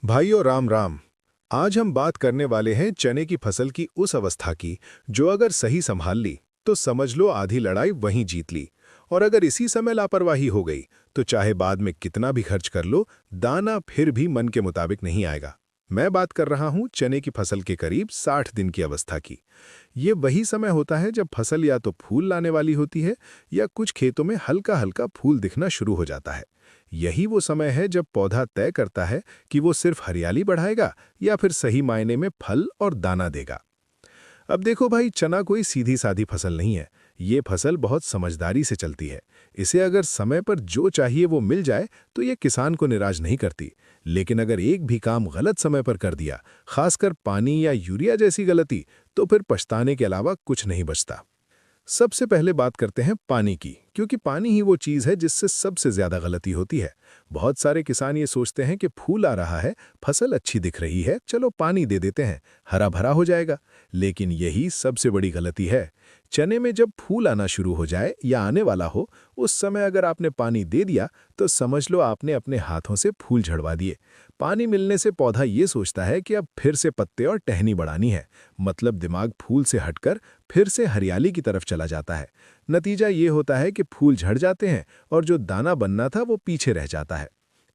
भाइयों राम राम। आज हम बात करने वाले हैं चने की फसल की उस अवस्था की जो अगर सही संभाल ली तो समझ लो आधी लड़ाई वहीं जीत ली। और अगर इसी समय लापरवाही हो गई तो चाहे बाद में कितना भी खर्च कर लो, दाना फिर भी मन के मुताबिक नहीं आएगा। मैं बात कर रहा हूं चने की फसल के करीब 60 दिन की अवस्था की। ये वही समय होता है जब फसल या तो फूल लाने वाली होती है या कुछ खेतों में हल्का हल्का फूल दिखना शुरू हो जाता है। यही वो समय है जब पौधा तय करता है कि वो सिर्फ हरियाली बढ़ाएगा या फिर सही मायने में फल और दाना देगा। अब देखो भाई, चना कोई सीधी सादी फसल नहीं है। ये फसल बहुत समझदारी से चलती है। इसे अगर समय पर जो चाहिए वो मिल जाए तो ये किसान को निराश नहीं करती। लेकिन अगर एक भी काम गलत समय पर कर दिया, खासकर पानी या यूरिया जैसी गलती, तो फिर पछताने के अलावा कुछ नहीं बचता। सबसे पहले बात करते हैं पानी की, क्योंकि पानी ही वो चीज़ है जिससे सबसे ज़्यादा गलती होती है। बहुत सारे किसान ये सोचते हैं कि फूल आ रहा है, फसल अच्छी दिख रही है, चलो पानी दे देते हैं, हरा भरा हो जाएगा। लेकिन यही सबसे बड़ी गलती है। चने में जब फूल आना शुरू हो जाए या आने वाला हो, उस समय अगर आपने पानी दे दिया तो समझ लो आपने अपने हाथों से फूल झड़वा दिए। पानी मिलने से पौधा ये सोचता है कि अब फिर से पत्ते और टहनी बढ़ानी है। मतलब दिमाग फूल से हटकर फिर से हरियाली की तरफ चला जाता है। नतीजा ये होता है कि फूल झड़ जाते हैं और जो दाना बनना था वो पीछे रह जाता है।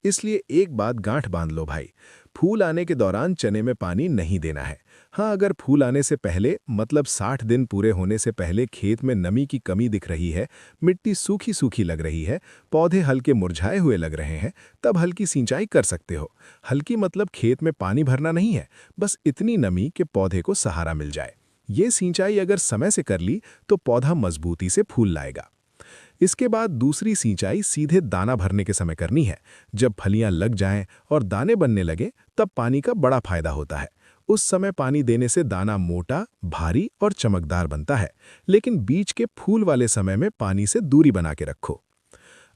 इसलिए एक बात गांठ बांध लो भाई, फूल आने के दौरान चने में पानी नहीं देना है। हाँ, अगर फूल आने से पहले मतलब 60 दिन पूरे होने से पहले खेत में नमी की कमी दिख रही है, मिट्टी सूखी सूखी लग रही है, पौधे हल्के मुरझाए हुए लग रहे हैं, तब हल्की सिंचाई कर सकते हो। हल्की मतलब खेत में पानी भरना नहीं है, बस इतनी नमी कि पौधे को सहारा मिल जाए। ये सिंचाई अगर समय से कर ली तो पौधा मजबूती से फूल लाएगा। इसके बाद दूसरी सिंचाई सीधे दाना भरने के समय करनी है। जब फलियां लग जाएं और दाने बनने लगे तब पानी का बड़ा फायदा होता है। उस समय पानी देने से दाना मोटा, भारी और चमकदार बनता है। लेकिन बीच के फूल वाले समय में पानी से दूरी बना के रखो।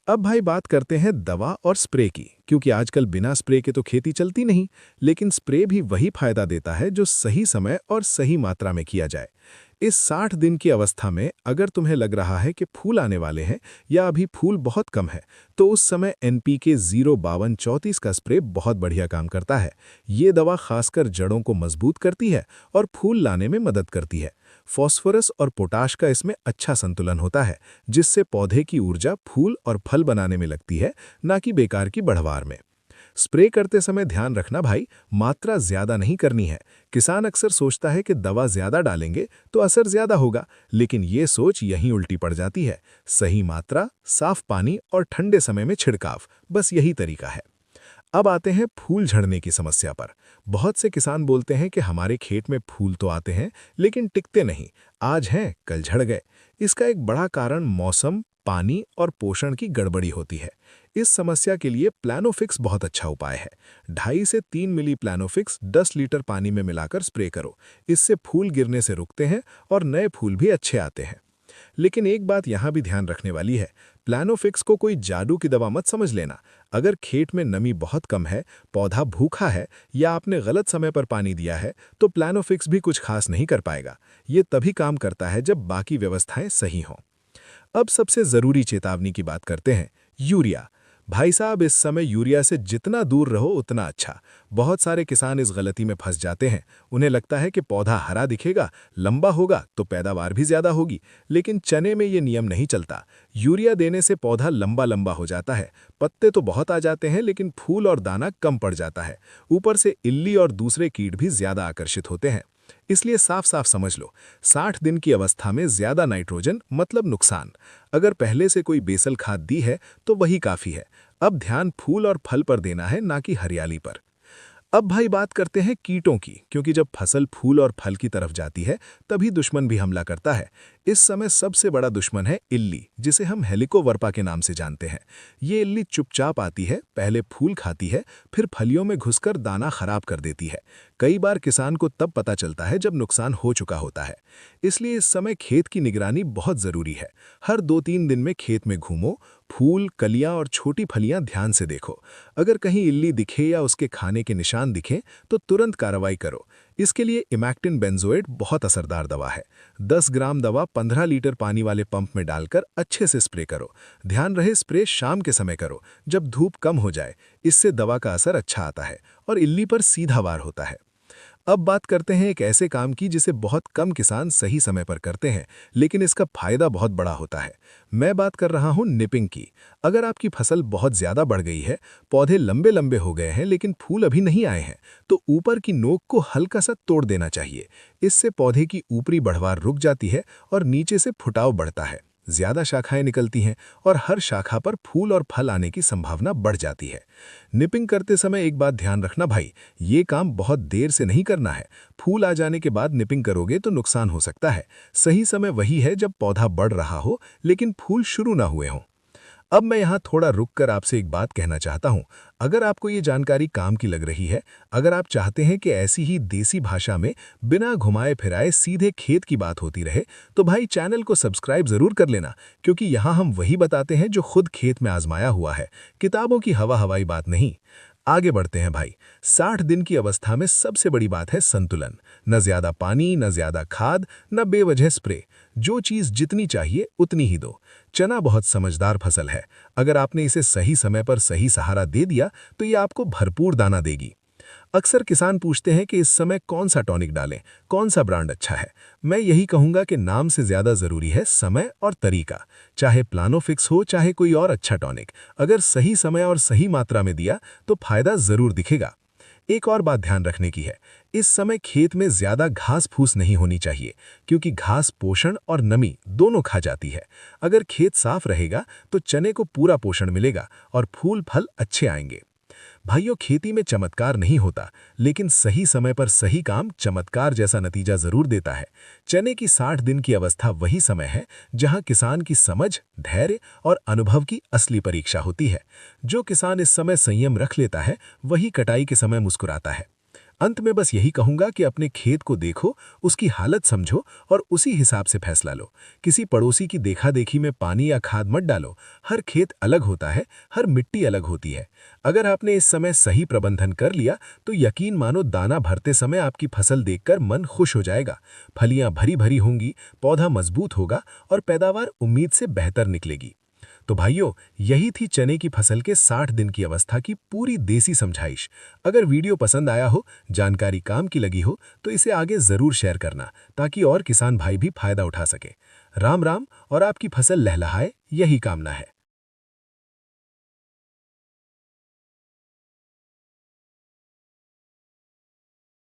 अब भाई बात करते हैं दवा और स्प्रे की, क्योंकि आजकल बिना स्प्रे के तो खेती चलती नहीं। लेकिन स्प्रे भी वही फायदा देता है जो सही समय और सही मात्रा में किया जाए। इस 60 दिन की अवस्था में अगर तुम्हें लग रहा है कि फूल आने वाले हैं या अभी फूल बहुत कम है, तो उस समय NPK 05234 का स्प्रे बहुत बढ़िया काम करता है। ये दवा खासकर जड़ों को मजबूत करती है और फूल लाने में मदद करती है। फॉस्फोरस और पोटाश का इसमें अच्छा संतुलन होता है, जिससे पौधे की ऊर्जा फूल और फल बनाने में लगती है, ना कि बेकार की बढ़वार में। स्प्रे करते समय ध्यान रखना भाई, मात्रा ज्यादा नहीं करनी है। किसान अक्सर सोचता है कि दवा ज्यादा डालेंगे तो असर ज्यादा होगा, लेकिन ये सोच यहीं उल्टी पड़ जाती है। सही मात्रा, साफ पानी और ठंडे समय में छिड़काव, बस यही तरीका है। अब आते हैं फूल झड़ने की समस्या पर। बहुत से किसान बोलते हैं कि हमारे खेत में फूल तो आते हैं लेकिन टिकते नहीं, आज हैं कल झड़ गए। इसका एक बड़ा कारण मौसम, पानी और पोषण की गड़बड़ी होती है। इस समस्या के लिए प्लानोफिक्स बहुत अच्छा उपाय है। 2.5 से 3 मिली प्लानोफिक्स 10 लीटर पानी में मिलाकर स्प्रे करो। इससे फूल गिरने से रुकते हैं और नए फूल भी अच्छे आते हैं। लेकिन एक बात यहाँ भी ध्यान रखने वाली है, प्लानोफिक्स को कोई जादू की दवा मत समझ लेना। अगर खेत में नमी बहुत कम है, पौधा भूखा है या आपने गलत समय पर पानी दिया है, तो प्लानोफिक्स भी कुछ खास नहीं कर पाएगा। ये तभी काम करता है जब बाकी व्यवस्थाएं सही हों। अब सबसे जरूरी चेतावनी की बात करते हैं, यूरिया। भाई साहब, इस समय यूरिया से जितना दूर रहो उतना अच्छा। बहुत सारे किसान इस गलती में फंस जाते हैं। उन्हें लगता है कि पौधा हरा दिखेगा, लंबा होगा तो पैदावार भी ज्यादा होगी। लेकिन चने में ये नियम नहीं चलता। यूरिया देने से पौधा लंबा लंबा हो जाता है, पत्ते तो बहुत आ जाते हैं लेकिन फूल और दाना कम पड़ जाता है। ऊपर से इल्ली और दूसरे कीट भी ज्यादा आकर्षित होते हैं। इसलिए साफ साफ समझ लो, 60 दिन की अवस्था में ज्यादा नाइट्रोजन मतलब नुकसान। अगर पहले से कोई बेसल खाद दी है तो वही काफी है। अब ध्यान फूल और फल पर देना है, ना कि हरियाली पर। अब भाई बात करते हैं कीटों की, क्योंकि जब फसल फूल और फल की तरफ जाती है तभी दुश्मन भी हमला करता है। इस समय सबसे बड़ा दुश्मन है इल्ली, जिसे हम हेलिकोवर्पा के नाम से जानते हैं। ये इल्ली चुपचाप आती है, पहले फूल खाती है, फिर फलियों में घुसकर दाना खराब कर देती है। कई बार किसान को तब पता चलता है जब नुकसान हो चुका होता है। इसलिए इस समय खेत की निगरानी बहुत जरूरी है। हर 2-3 दिन में खेत में घूमो, फूल, कलियां और छोटी फलियां ध्यान से देखो। अगर कहीं इल्ली दिखे या उसके खाने के निशान दिखें तो तुरंत कार्रवाई करो। इसके लिए इमैक्टिन बेंजोएट बहुत असरदार दवा है। 10 ग्राम दवा 15 लीटर पानी वाले पंप में डालकर अच्छे से स्प्रे करो। ध्यान रहे स्प्रे शाम के समय करो, जब धूप कम हो जाए। इससे दवा का असर अच्छा आता है और इल्ली पर सीधा वार होता है। अब बात करते हैं एक ऐसे काम की जिसे बहुत कम किसान सही समय पर करते हैं, लेकिन इसका फायदा बहुत बड़ा होता है। मैं बात कर रहा हूं निपिंग की। अगर आपकी फसल बहुत ज्यादा बढ़ गई है, पौधे लंबे लंबे हो गए हैं लेकिन फूल अभी नहीं आए हैं, तो ऊपर की नोक को हल्का सा तोड़ देना चाहिए। इससे पौधे की ऊपरी बढ़वार रुक जाती है और नीचे से फुटाव बढ़ता है। ज्यादा शाखाएं निकलती हैं और हर शाखा पर फूल और फल आने की संभावना बढ़ जाती है। निपिंग करते समय एक बात ध्यान रखना भाई, ये काम बहुत देर से नहीं करना है। फूल आ जाने के बाद निपिंग करोगे तो नुकसान हो सकता है। सही समय वही है जब पौधा बढ़ रहा हो लेकिन फूल शुरू ना हुए हों। अब मैं यहाँ थोड़ा रुककर आपसे एक बात कहना चाहता हूँ। अगर आपको ये जानकारी काम की लग रही है, अगर आप चाहते हैं कि ऐसी ही देसी भाषा में बिना घुमाए फिराए सीधे खेत की बात होती रहे, तो भाई चैनल को सब्सक्राइब जरूर कर लेना, क्योंकि यहाँ हम वही बताते हैं जो खुद खेत में आजमाया हुआ है, किताबों की हवा हवाई बात नहीं। आगे बढ़ते हैं भाई। 60 दिन की अवस्था में सबसे बड़ी बात है संतुलन। न ज्यादा पानी, न ज्यादा खाद, न बेवजह स्प्रे। जो चीज जितनी चाहिए उतनी ही दो। चना बहुत समझदार फसल है। अगर आपने इसे सही समय पर सही सहारा दे दिया तो ये आपको भरपूर दाना देगी। अक्सर किसान पूछते हैं कि इस समय कौन सा टॉनिक डालें, कौन सा ब्रांड अच्छा है। मैं यही कहूंगा कि नाम से ज्यादा जरूरी है समय और तरीका। चाहे प्लानोफिक्स हो, चाहे कोई और अच्छा टॉनिक, अगर सही समय और सही मात्रा में दिया तो फायदा जरूर दिखेगा। एक और बात ध्यान रखने की है, इस समय खेत में ज्यादा घास फूस नहीं होनी चाहिए, क्योंकि घास पोषण और नमी दोनों खा जाती है। अगर खेत साफ रहेगा तो चने को पूरा पोषण मिलेगा और फूल फल अच्छे आएंगे। भाइयों, खेती में चमत्कार नहीं होता, लेकिन सही समय पर सही काम चमत्कार जैसा नतीजा जरूर देता है। चने की 60 दिन की अवस्था वही समय है जहां किसान की समझ, धैर्य और अनुभव की असली परीक्षा होती है। जो किसान इस समय संयम रख लेता है, वही कटाई के समय मुस्कुराता है। अंत में बस यही कहूंगा कि अपने खेत को देखो, उसकी हालत समझो और उसी हिसाब से फैसला लो। किसी पड़ोसी की देखा देखी में पानी या खाद मत डालो। हर खेत अलग होता है, हर मिट्टी अलग होती है। अगर आपने इस समय सही प्रबंधन कर लिया तो यकीन मानो दाना भरते समय आपकी फसल देखकर मन खुश हो जाएगा। फलियां भरी भरी होंगी, पौधा मजबूत होगा और पैदावार उम्मीद से बेहतर निकलेगी। तो भाइयों, यही थी चने की फसल के 60 दिन की अवस्था की पूरी देसी समझाइश। अगर वीडियो पसंद आया हो, जानकारी काम की लगी हो, तो इसे आगे जरूर शेयर करना, ताकि और किसान भाई भी फायदा उठा सके। राम राम, और आपकी फसल लहलहाए, यही कामना है।